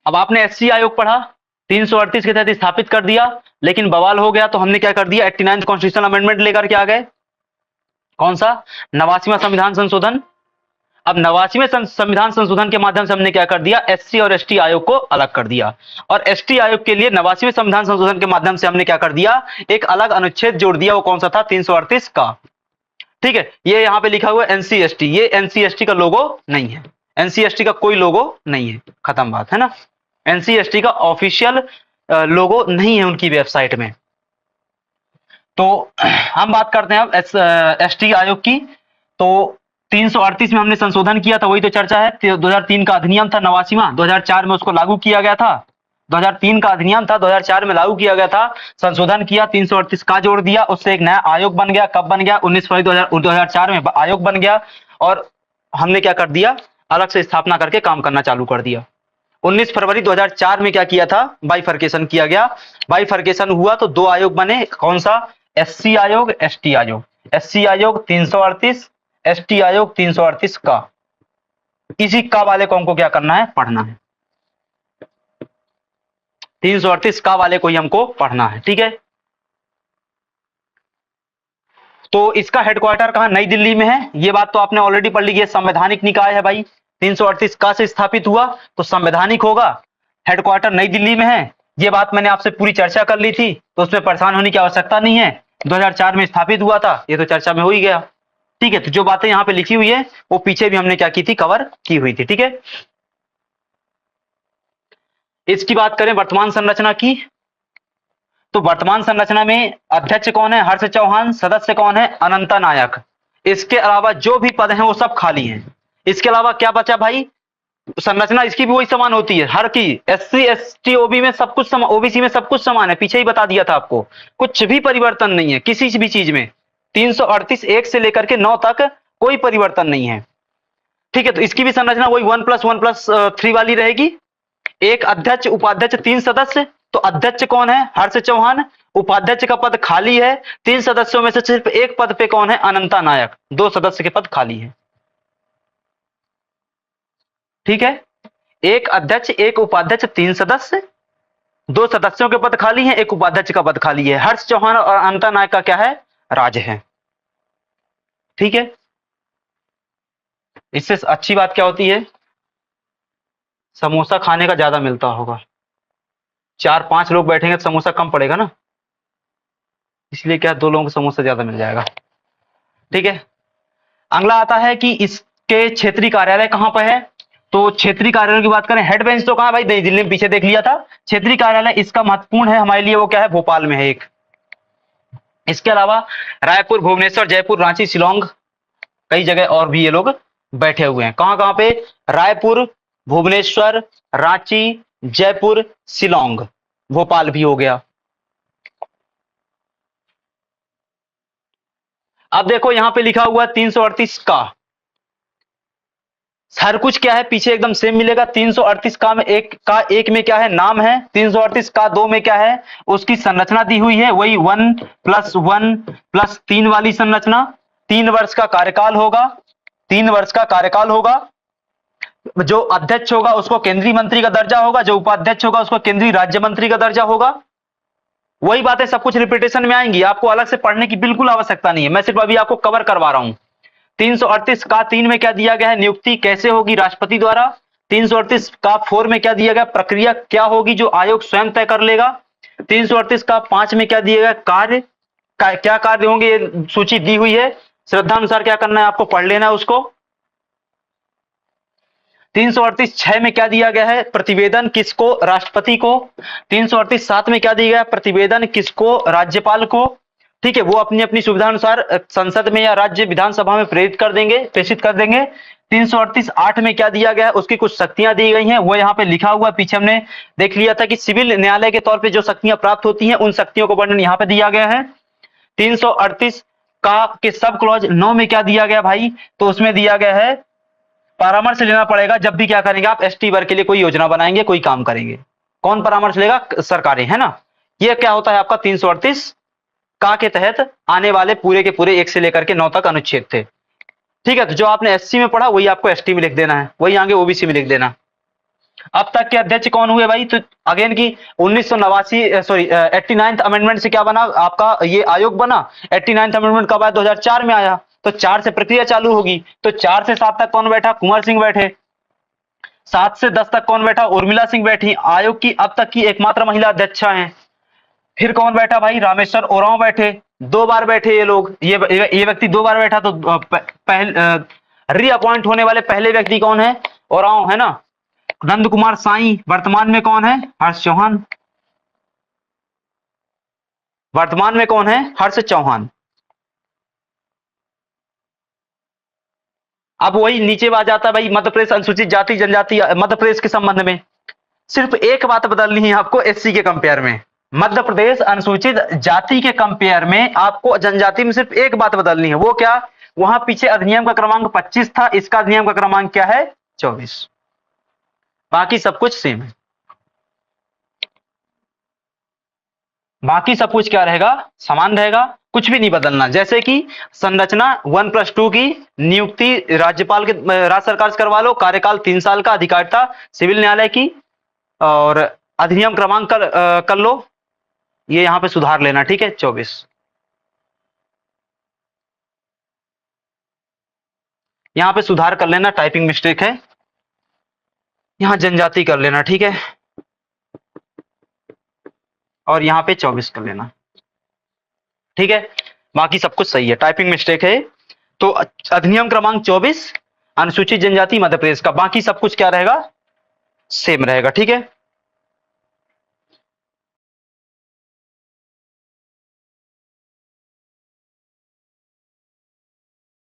अब आपने एससी आयोग पढ़ा, 338 के तहत स्थापित कर दिया, लेकिन बवाल हो गया तो हमने क्या कर दिया, 89 कॉन्स्टिट्यूशनल अमेंडमेंट लेकर के आ गए। कौन सा? 89वां संविधान संशोधन। अब 89वें संविधान संशोधन के माध्यम से हमने क्या कर दिया, एससी और एसटी आयोग को अलग कर दिया, और एसटी आयोग के लिए 89वें संविधान संशोधन के माध्यम से हमने क्या कर दिया, एक अलग अनुच्छेद जोड़ दिया। वो कौन सा था? 338 का। ठीक है, ये यहां पे लिखा हुआ है एनसी एसटी, ये एनसी एसटी का लोगो नहीं है, एनसी एसटी का कोई लोगो नहीं है, खत्म बात है ना। एनसी एसटी का ऑफिशियल लोगो नहीं है उनकी वेबसाइट में। तो हम बात करते हैं अब एसटी आयोग की। तो 338 में हमने संशोधन किया था, वही तो चर्चा है। 2003 का अधिनियम था 89वां, 2004 में उसको लागू किया गया था। 2003 का अधिनियम था, 2004 में लागू किया गया था, संशोधन किया, 338 का जोड़ दिया, उससे एक नया आयोग बन गया। कब बन गया? 19 फरवरी 2004 में आयोग बन गया, और हमने क्या कर दिया, अलग से स्थापना करके काम करना चालू कर दिया। 19 फरवरी 2004 में क्या किया था, बाइफर्केशन किया गया। बाइफर्केशन हुआ तो दो आयोग बने, कौन सा? एससी आयोग, एसटी आयोग। एससी आयोग 338, एसटी आयोग 338 का। इसी का वाले को हमको क्या करना है, पढ़ना है। 338 का वाले को ही हमको पढ़ना है, ठीक है। तो इसका हेडक्वार्टर कहां? नई दिल्ली में है। ये बात तो आपने ऑलरेडी पढ़ ली है, संवैधानिक निकाय है भाई। 338 का से स्थापित हुआ तो संवैधानिक होगा, हेडक्वार्टर नई दिल्ली में है। ये बात मैंने आपसे पूरी चर्चा कर ली थी, तो उसमें परेशान होने की आवश्यकता नहीं है। 2004 में स्थापित हुआ था, ये तो चर्चा में हो ही गया, ठीक है। तो जो बातें यहां पे लिखी हुई है वो पीछे भी हमने क्या की थी, कवर की हुई थी, ठीक है। इसकी बात करें वर्तमान संरचना की, तो वर्तमान संरचना में अध्यक्ष कौन है? हर्ष चौहान। सदस्य कौन है? अनंता नायक। इसके अलावा जो भी पद हैं वो सब खाली हैं। इसके अलावा क्या बचा भाई? संरचना इसकी भी वही समान होती है, हर की। एससी एसटी ओबी में सब कुछ समान, ओबीसी में सब कुछ समान है, पीछे ही बता दिया था आपको, कुछ भी परिवर्तन नहीं है किसी भी चीज में। 338 1 से लेकर के 9 तक कोई परिवर्तन नहीं है, ठीक है। तो इसकी भी संरचना वही 1+1+3 वाली रहेगी। एक अध्यक्ष, उपाध्यक्ष, 3 सदस्य। तो अध्यक्ष कौन है? हर्ष चौहान। उपाध्यक्ष का पद खाली है। 3 सदस्यों में से सिर्फ एक पद पे कौन है? अनंता नायक। 2 सदस्य के पद खाली है, ठीक है। एक अध्यक्ष, एक उपाध्यक्ष, 3 सदस्य, 2 सदस्यों के पद खाली हैं, एक उपाध्यक्ष का पद खाली है। हर्ष चौहान और अनंता नायक का क्या है? राज है, ठीक है। इससे अच्छी बात क्या होती है? समोसा खाने का ज्यादा मिलता होगा। 4-5 लोग बैठेंगे तो समोसा कम पड़ेगा ना, इसलिए क्या 2 लोगों को समोसा ज्यादा मिल जाएगा, ठीक है। अगला आता है कि इसके क्षेत्रीय कार्यालय कहां पर है। तो क्षेत्रीय कार्यालय की बात करें, हेड बेंच तो कहां भाई? नई दिल्ली में, पीछे देख लिया था। क्षेत्रीय कार्यालय इसका महत्वपूर्ण है हमारे लिए, वो क्या है? भोपाल में है एक। इसके अलावा रायपुर, भुवनेश्वर, जयपुर, रांची, शिलोंग, कई जगह और भी ये लोग बैठे हुए हैं। कहां कहां पे? रायपुर, भुवनेश्वर, रांची, जयपुर, शिलोंग, भोपाल भी हो गया। अब देखो यहां पे लिखा हुआ है 338 का, हर कुछ क्या है पीछे एकदम सेम मिलेगा। 338 का में एक में क्या है? नाम है। 338 का 2 में क्या है? उसकी संरचना दी हुई है, वही 1+1+3 वाली संरचना। 3 वर्ष का कार्यकाल होगा, 3 वर्ष का कार्यकाल होगा। जो अध्यक्ष होगा उसको केंद्रीय मंत्री का दर्जा होगा, जो उपाध्यक्ष होगा उसको केंद्रीय राज्य मंत्री का दर्जा होगा। वही बातें सब कुछ रिपीटेशन में आएंगी, आपको अलग से पढ़ने की बिल्कुल आवश्यकता नहीं है, मैं सिर्फ अभी आपको कवर करवा रहा हूं। 338 का 3 में क्या दिया गया है? नियुक्ति कैसे होगी? राष्ट्रपति द्वारा। 338 का 4 में क्या दिया गया? प्रक्रिया क्या होगी जो आयोग स्वयं तय कर लेगा। 338 का 5 में क्या दिया गया? कार्य क्या कार्य होंगे, ये सूची दी हुई है, श्रद्धा अनुसार क्या करना है आपको, पढ़ लेना है उसको। 338 6 में क्या दिया गया है? प्रतिवेदन किसको? राष्ट्रपति को। 338 7 में क्या दिया गया? प्रतिवेदन किसको? राज्यपाल को, ठीक है। वो अपनी अपनी सुविधा अनुसार संसद में या राज्य विधानसभा में प्रेषित कर देंगे। 338 8 में क्या दिया गया है? उसकी कुछ शक्तियां दी गई हैं, वो यहाँ पे लिखा हुआ, पीछे हमने देख लिया था कि सिविल न्यायालय के तौर पे जो शक्तियां प्राप्त होती हैं उन शक्तियों को वर्णन यहाँ पे दिया गया है। 338 का के सब क्लॉज 9 में क्या दिया गया भाई? तो उसमें दिया गया है परामर्श लेना पड़ेगा जब भी क्या करेंगे आप एसटी वर्ग के लिए कोई योजना बनाएंगे, कोई काम करेंगे। कौन परामर्श लेगा? सरकारें, है ना। ये क्या होता है आपका 338 का के तहत आने वाले पूरे के पूरे 1 से लेकर के 9 तक अनुच्छेद थे, ठीक है। तो जो आपने एससी में पढ़ा वही आपको एसटी में लिख देना है, वही आगे ओबीसी में लिख देना। अब तक के अध्यक्ष कौन हुए भाई? तो अगेन की 1989 सॉरी 89th अमेंडमेंट से क्या बना आपका ये आयोग बना। 89th अमेंडमेंट कब आया? 2004 में आया। तो 4 से प्रक्रिया चालू होगी। तो 4 से 7 तक कौन बैठा? कुंवर सिंह बैठे। 7 से 10 तक कौन बैठा? उर्मिला सिंह बैठी। आयोग की अब तक की एकमात्र महिला अध्यक्षा हैं। फिर कौन बैठा भाई? रामेश्वर ओरांव बैठे। 2 बार बैठे ये लोग। ये व्यक्ति 2 बार बैठा। तो रीअपॉइंट होने वाले पहले व्यक्ति कौन है? ओरांव है ना। नंद कुमार साई वर्तमान में कौन है? हर्ष चौहान। वर्तमान में कौन है? हर्ष चौहान। अब वही नीचे आ जाता है भाई मध्य प्रदेश अनुसूचित जाति जनजाति मध्य प्रदेश के संबंध में सिर्फ एक बात बदलनी है आपको एससी के कंपेयर में। मध्य प्रदेश अनुसूचित जाति के कंपेयर में आपको जनजाति में सिर्फ एक बात बदलनी है। वो क्या? वहां पीछे अधिनियम का क्रमांक 25 था, इसका अधिनियम का क्रमांक क्या है? 24। बाकी सब कुछ सेम है। बाकी सब कुछ क्या रहेगा? समान रहेगा। कुछ भी नहीं बदलना। जैसे कि संरचना 1+2 की नियुक्ति राज्यपाल के राज्य सरकार से करवा लो। कार्यकाल 3 साल का। अधिकारिता सिविल न्यायालय की। और अधिनियम क्रमांक कर लो। ये यहां पे सुधार लेना, ठीक है? 24। यहां पे सुधार कर लेना, टाइपिंग मिस्टेक है। यहां जनजाति कर लेना, ठीक है? और यहां पे 24 कर लेना, ठीक है? बाकी सब कुछ सही है, टाइपिंग मिस्टेक है। तो अधिनियम क्रमांक 24 अनुसूचित जनजाति मध्य प्रदेश का। बाकी सब कुछ क्या रहेगा? सेम रहेगा, ठीक है?